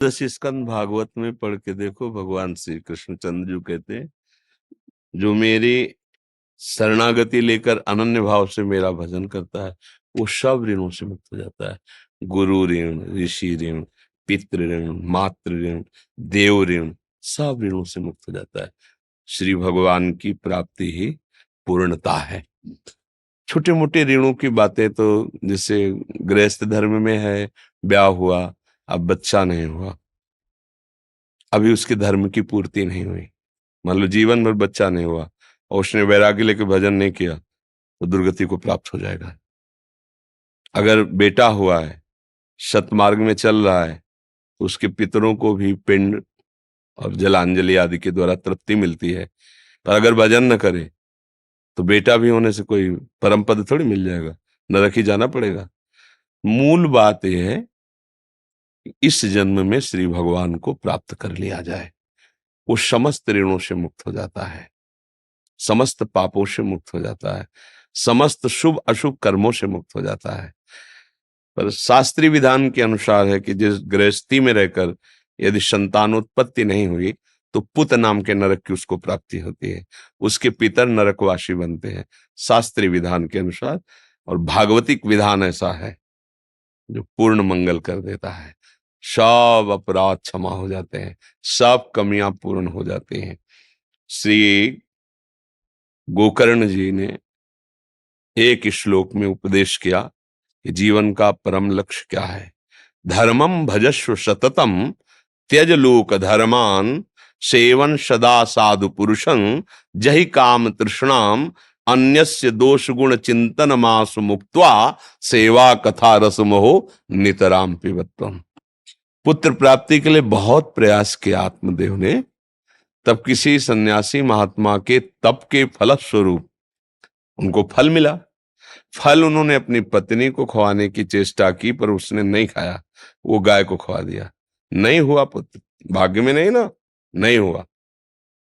दस स्कंद भागवत में पढ़ के देखो, भगवान श्री कृष्णचंद्र जी कहते हैं, जो मेरी शरणागति लेकर अनन्य भाव से मेरा भजन करता है वो सब ऋणों से मुक्त हो जाता है। गुरु ऋण, ऋषि ऋण, पितृ ऋण, मातृ ऋण, देव ऋण, सब ऋणों से मुक्त हो जाता है। श्री भगवान की प्राप्ति ही पूर्णता है। छोटे मोटे ऋणों की बातें तो जैसे गृहस्थ धर्म में है, ब्याह हुआ, अब बच्चा नहीं हुआ, अभी उसके धर्म की पूर्ति नहीं हुई, मान लो जीवन भर बच्चा नहीं हुआ और उसने वैराग्य लेकर भजन नहीं किया तो दुर्गति को प्राप्त हो जाएगा। अगर बेटा हुआ है, सतमार्ग में चल रहा है, तो उसके पितरों को भी पिंड और जलांजलि आदि के द्वारा तृप्ति मिलती है। पर अगर भजन न करे तो बेटा भी होने से कोई परम पद थोड़ी मिल जाएगा, नरक ही जाना पड़ेगा। मूल बात यह है कि इस जन्म में श्री भगवान को प्राप्त कर लिया जाए, वो समस्त ऋणों से मुक्त हो जाता है, समस्त पापों से मुक्त हो जाता है, समस्त शुभ अशुभ कर्मों से मुक्त हो जाता है। पर शास्त्रीय विधान के अनुसार है कि जिस गृहस्थी में रहकर यदि संतानोत्पत्ति नहीं हुई तो पुत नाम के नरक की उसको प्राप्ति होती है, उसके पितर नरकवासी बनते हैं शास्त्रीय विधान के अनुसार। और भागवतिक विधान ऐसा है जो पूर्ण मंगल कर देता है, सब अपराध क्षमा हो जाते हैं, सब कमियां पूर्ण हो जाती हैं। श्री गोकर्ण जी ने एक श्लोक में उपदेश किया कि जीवन का परम लक्ष्य क्या है। धर्मम भजस्व सततम त्यज लोक धर्मान सेवन सदा साधु पुरुषं जहि काम तृष्णाम अन्यस्य दोष गुण चिंतन मास मुक्त्वा सेवा कथा रसमोह नितराम पिबत्वम। पुत्र प्राप्ति के लिए बहुत प्रयास किया आत्मदेव ने, तब किसी सन्यासी महात्मा के तप के फलस्वरूप उनको फल मिला। फल उन्होंने अपनी पत्नी को खवाने की चेष्टा की पर उसने नहीं खाया, वो गाय को खवा दिया। नहीं हुआ पुत्र, भाग्य में नहीं ना, नहीं हुआ।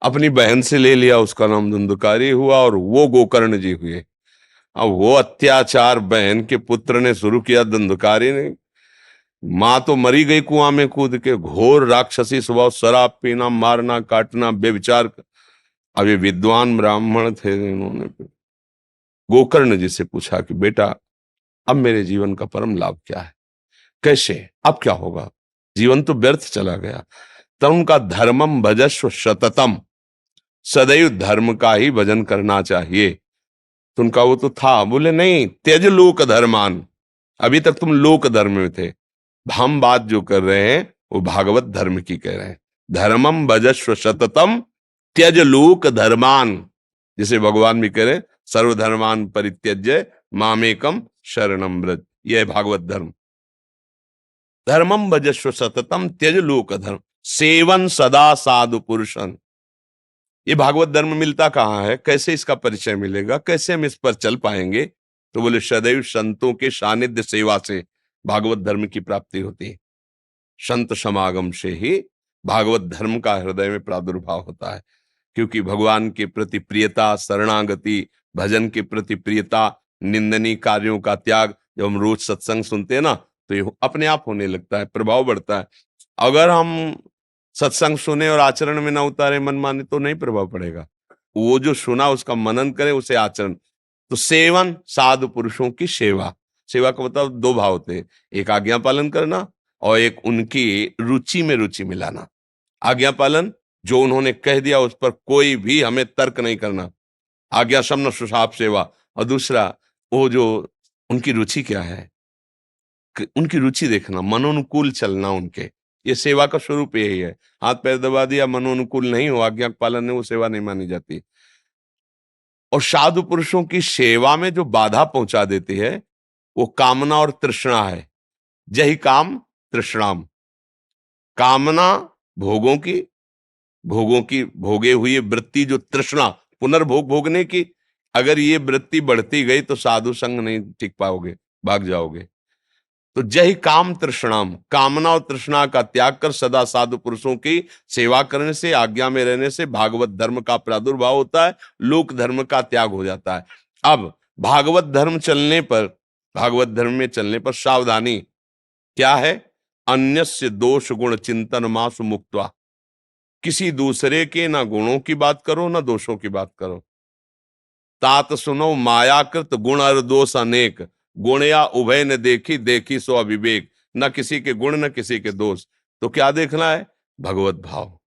अपनी बहन से ले लिया, उसका नाम धुंधकारी हुआ और वो गोकर्ण जी हुए। अब वो अत्याचार बहन के पुत्र ने शुरू किया, धुंधकारी ने। मां तो मरी गई कुआं में कूद के, घोर राक्षसी स्वभाव, शराब पीना, मारना काटना, बेविचार। अब ये विद्वान ब्राह्मण थे, इन्होंने गोकर्ण जी से पूछा कि बेटा अब मेरे जीवन का परम लाभ क्या है, कैसे, अब क्या होगा, जीवन तो व्यर्थ चला गया। तब उनका धर्मम भजस्व सततम, सदैव धर्म का ही भजन करना चाहिए। तो उनका वो तो था, बोले नहीं, त्यज लोक धर्मान, अभी तक तुम लोक धर्म में थे, हम बात जो कर रहे हैं वो भागवत धर्म की कह रहे हैं। धर्मम भजस्व सततम त्यज लोक धर्मान, जिसे भगवान भी कह रहे हैं, सर्वधर्मान परित्यज्य मामेकम शरणम व्रज, यह भागवत धर्म। धर्मम भजस्व सततम त्यज लोक धर्म सेवन सदा साधु पुरुषन। ये भागवत धर्म मिलता कहाँ है, कैसे इसका परिचय मिलेगा, कैसे हम इस पर चल पाएंगे? तो बोले सदैव संतों के सानिध्य सेवा से भागवत धर्म की प्राप्ति होती है। संत समागम से ही भागवत धर्म का हृदय में प्रादुर्भाव होता है, क्योंकि भगवान के प्रति प्रियता, शरणागति, भजन के प्रति प्रियता, निंदनीय कार्यों का त्याग, जब हम रोज सत्संग सुनते हैं ना तो ये अपने आप होने लगता है, प्रभाव बढ़ता है। अगर हम सत्संग सुने और आचरण में ना उतारे, मन माने, तो नहीं प्रभाव पड़ेगा। वो जो सुना उसका मनन करे, उसे आचरण। तो सेवन, साधु पुरुषों की सेवा। सेवा का मतलब दो भाव होते हैं, एक आज्ञा पालन करना और एक उनकी रुचि में रुचि मिलाना। आज्ञा पालन, जो उन्होंने कह दिया उस पर कोई भी हमें तर्क नहीं करना, आज्ञा शमन सुसाप सेवा। और दूसरा, वो जो उनकी रुचि क्या है, उनकी रुचि देखना, मनोनुकूल चलना उनके, ये सेवा का स्वरूप यही है। हाथ पैर दबा दिया, मनोनुकूल नहीं हो, आज्ञा पालन में, वो सेवा नहीं मानी जाती। और साधु पुरुषों की सेवा में जो बाधा पहुंचा देती है वो कामना और तृष्णा है। जही काम तृष्णाम, कामना भोगों की, भोगों की भोगे हुई वृत्ति, जो तृष्णा पुनर्भोग भोगने की, अगर ये वृत्ति बढ़ती गई तो साधु संग नहीं टिक पाओगे, भाग जाओगे। तो जय काम तृष्णाम, कामना और तृष्णा का त्याग कर सदा साधु पुरुषों की सेवा करने से, आज्ञा में रहने से भागवत धर्म का प्रादुर्भाव होता है, लोक धर्म का त्याग हो जाता है। अब भागवत धर्म चलने पर, भागवत धर्म में चलने पर सावधानी क्या है? अन्यस्य दोष गुण चिंतन मासु मुक्त्वा, किसी दूसरे के ना गुणों की बात करो ना दोषों की बात करो। तात सुनो मायाकृत गुण और दोष अनेक, गुण या उभय न देखी, देखी सो अविवेक। न किसी के गुण न किसी के दोष, तो क्या देखना है? भगवत भाव।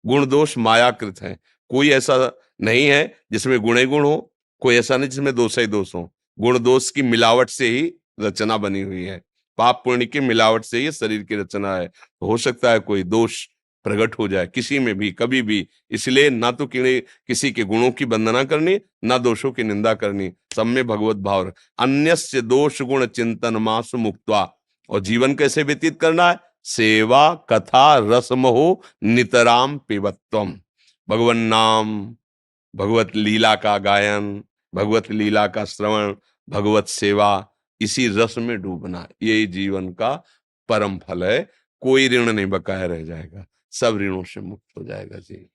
गुण दोष मायाकृत है, कोई ऐसा नहीं है जिसमें गुण ही गुण हो, कोई ऐसा नहीं जिसमें दोष ही दोष हो। गुण दोष की मिलावट से ही रचना बनी हुई है, पाप पुण्य की मिलावट से ही शरीर की रचना है। तो हो सकता है कोई दोष प्रकट हो जाए किसी में भी कभी भी, इसलिए ना तो किसी के गुणों की वंदना करनी, ना दोषों की निंदा करनी, सब में भगवत भाव रख। अन्यस्य दोष गुण चिंतन मासु मुक्त्वा, और जीवन कैसे व्यतीत करना है? सेवा कथा रसमहो नितराम पिबत्वम। भगवन नाम, भगवत लीला का गायन, भगवत लीला का श्रवण, भगवत सेवा, इसी रस में डूबना, यही जीवन का परम फल है। कोई ऋण नहीं बकाया रह जाएगा, सब ऋणों से मुक्त हो जाएगा जी।